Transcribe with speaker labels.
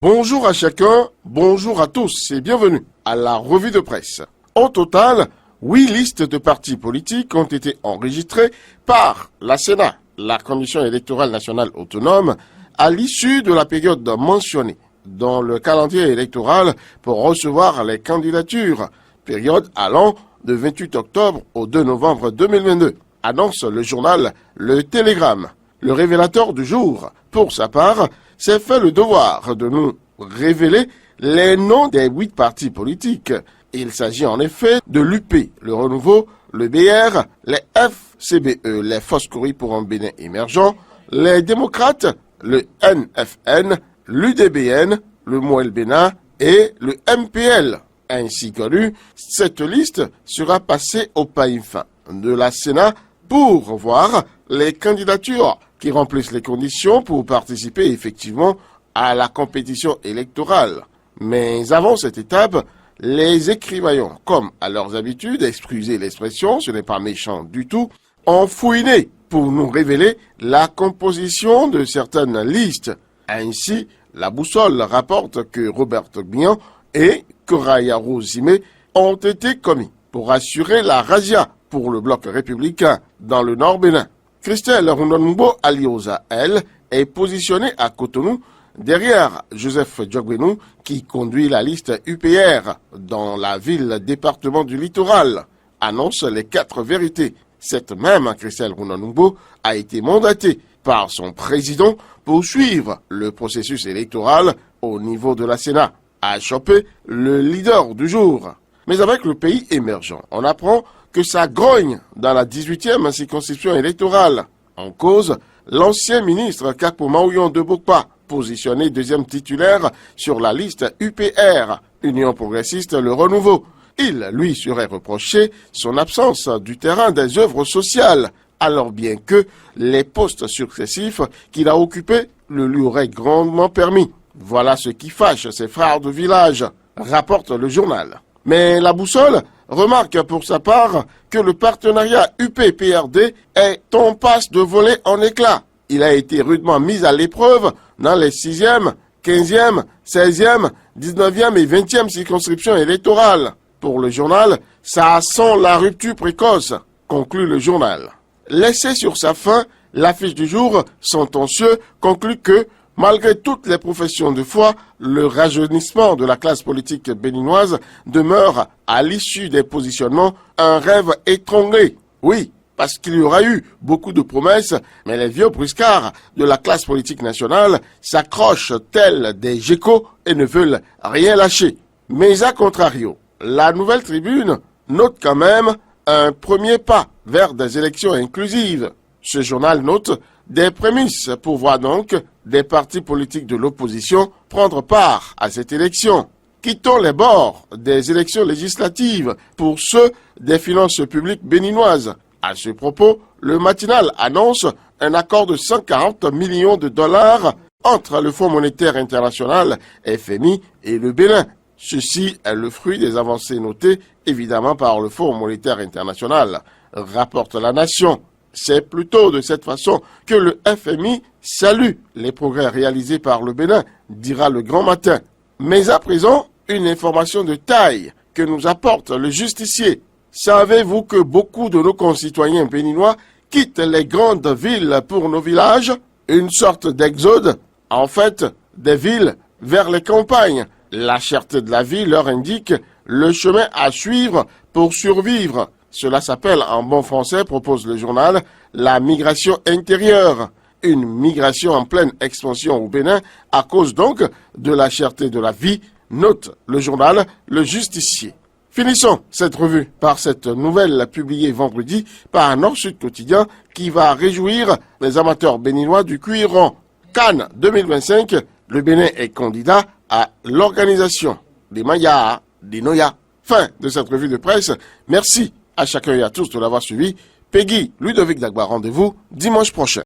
Speaker 1: Bonjour à chacun, bonjour à tous et bienvenue à la revue de presse. Au total, 8 listes de partis politiques ont été enregistrées par la Sénat, la Commission électorale nationale autonome, à l'issue de la période mentionnée dans le calendrier électoral pour recevoir les candidatures, période allant de 28 octobre au 2 novembre 2022, annonce le journal Le Télégramme. Le révélateur du jour, pour sa part, s'est fait le devoir de nous révéler les noms des 8 partis politiques. Il s'agit en effet de l'UP, le Renouveau, le BR, les FCBE, les Foscouris pour un Bénin émergent, les démocrates, le NFN, l'UDBN, le Moël Bénin et le MPL. Ainsi connu, cette liste sera passée au paille fin de la Sénat pour voir les candidatures qui remplissent les conditions pour participer effectivement à la compétition électorale. Mais avant cette étape, les écrivaillons, comme à leurs habitudes, excusez l'expression, ce n'est pas méchant du tout, ont fouiné pour nous révéler la composition de certaines listes. Ainsi, la boussole rapporte que Robert Togbian et Koraya Rosime ont été commis pour assurer la razzia pour le bloc républicain dans le Nord Bénin. Christelle Runonbo Alioza, elle, est positionnée à Cotonou derrière Joseph Djogbenou qui conduit la liste UPR dans la ville département du littoral, annonce les 4 vérités. Cette même Christelle Runonbo a été mandatée par son président pour suivre le processus électoral au niveau de la Sénat, a chopé le leader du jour. Mais avec le pays émergent, on apprend que ça grogne dans la 18e circonscription électorale. En cause, l'ancien ministre Kakpo Maouyon de Bokpa, positionné deuxième titulaire sur la liste UPR, Union progressiste Le Renouveau. Il lui serait reproché son absence du terrain des œuvres sociales, alors bien que les postes successifs qu'il a occupés le lui auraient grandement permis. Voilà ce qui fâche ses frères de village, rapporte le journal. Mais la boussole remarque pour sa part que le partenariat UP-PRD est en passe de voler en éclats. Il a été rudement mis à l'épreuve dans les 6e, 15e, 16e, 19e et 20e circonscriptions électorales. Pour le journal, ça sent la rupture précoce, conclut le journal. Laissé sur sa faim, l'affiche du jour, sentencieux, conclut que malgré toutes les professions de foi, le rajeunissement de la classe politique béninoise demeure, à l'issue des positionnements, un rêve étranglé. Oui, parce qu'il y aura eu beaucoup de promesses, mais les vieux bruscards de la classe politique nationale s'accrochent tels des geckos et ne veulent rien lâcher. Mais à contrario, la Nouvelle Tribune note quand même un premier pas vers des élections inclusives. Ce journal note des prémices pour voir donc des partis politiques de l'opposition prendre part à cette élection. Quittons les bords des élections législatives pour ceux des finances publiques béninoises. À ce propos, le matinal annonce un accord de 140 millions de dollars entre le Fonds monétaire international, FMI, et le Bénin. Ceci est le fruit des avancées notées évidemment par le Fonds monétaire international, rapporte La Nation. C'est plutôt de cette façon que le FMI salue les progrès réalisés par le Bénin, dira le Grand Matin. Mais à présent, une information de taille que nous apporte le justicier. Savez-vous que beaucoup de nos concitoyens béninois quittent les grandes villes pour nos villages? Une sorte d'exode, en fait, des villes vers les campagnes. La cherté de la vie leur indique le chemin à suivre pour survivre. Cela s'appelle, en bon français, propose le journal, la migration intérieure. Une migration en pleine expansion au Bénin à cause donc de la cherté de la vie, note le journal Le Justicier. Finissons cette revue par cette nouvelle publiée vendredi par Nord-Sud Quotidien qui va réjouir les amateurs béninois du cuir rond. Cannes 2025, le Bénin est candidat à l'organisation des Mayas, des Noya. Fin de cette revue de presse. Merci à chacun et à tous de l'avoir suivi. Peggy Ludovic Dagba, rendez-vous dimanche prochain.